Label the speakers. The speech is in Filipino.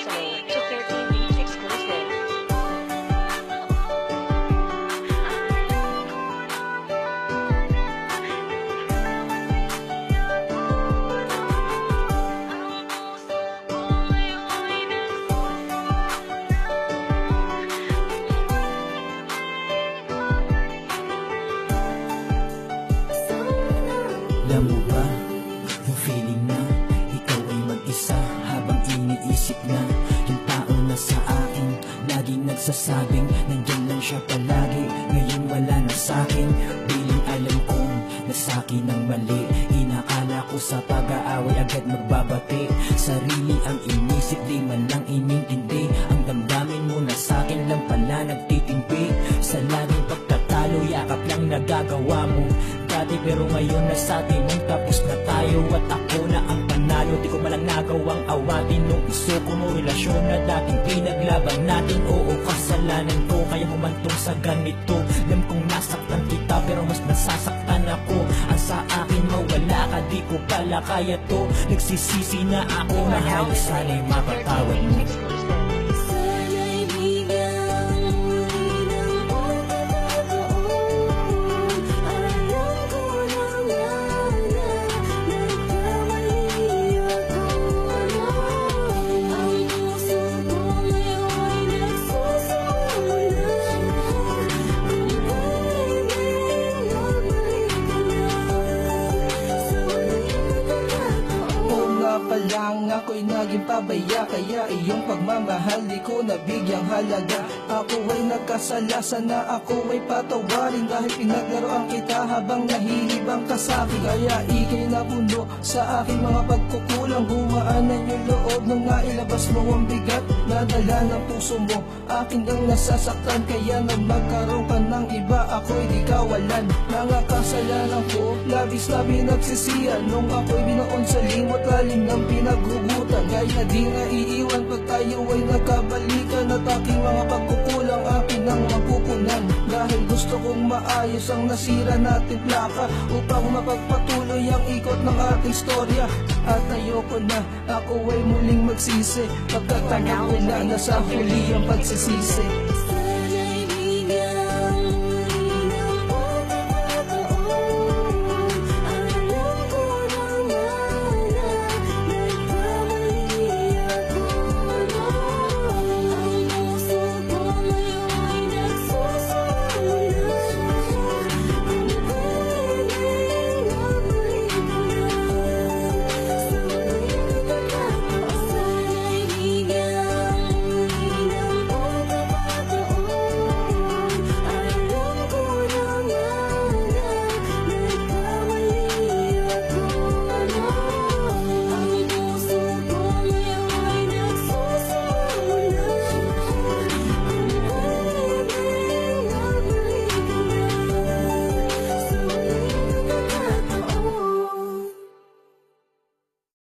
Speaker 1: listening to 13 Beats exclusive.
Speaker 2: Alam mo ba, yung feeling na ikaw ay mag-isa habang iniisip na yung tao na sa akin laging nagsasabing nandyan lang siya palagi, ngayon wala na sa'kin. Piling alam kong nasakin ang mali, inakala ko sa pag-aaway agad magbabati. Sarili ang inisip, di man lang inintindi ang damdamin mo na sa'kin lang pala nagtitimpi. Sa laging pagtatalo, yakap lang nagagawa mo dati, pero ngayon nasa timong tapos na tayo at ako na ang panalo. Di ko malang nagawang awatin nung isuko mo relasyon na dating pinaglaban natin. Oo, kasalanan ko kaya humantong sa ganito. Alam kong nasaktan kita pero mas nasasaktan ako. Ang sa akin mawala ka, di ko pala kaya to. Nagsisisi na ako na halos sana'y mapatawad mo.
Speaker 3: Sana'y bigyan muli ng pagkakataon. Alam ko na nga na nagkamali ako. Ang puso ko ngayon nagsusulat. Kung pwedeng magbalik ka na sa huling pagkakataon.
Speaker 4: Oo nga palang ako'y naging pabaya, kaya iyong pagmamahal di ko nabigyang halaga. Ako ay nagkasala, sana ako ay patawarin dahil pinaglaruan kita habang nahihibang ka sa'kin. Kaya ika'y napuno sa aking mga pagkukulang, humaanan yung loob nung nailabas mo ang bigat na dala ng puso mo. Akin ang nasasaktan, kaya nang magkaroon ka ng iba, ako'y di kawalan. Nangakasalanan ko, labis na pinagsisiyan nung ako'y binoon sa limot lalim ng pinaghugutan. Kaya di na iiwan pag tayo ay nagkabalikan at aking mga pagkukulang akin ang mapupunan. Dahil gusto kong maayos ang nasira nating plaka upang mapagpatuloy ang ikot ng ating storya. At ayoko na ako ay muling magsisi pagkatapos ko na nasa huli ang pagsisisi.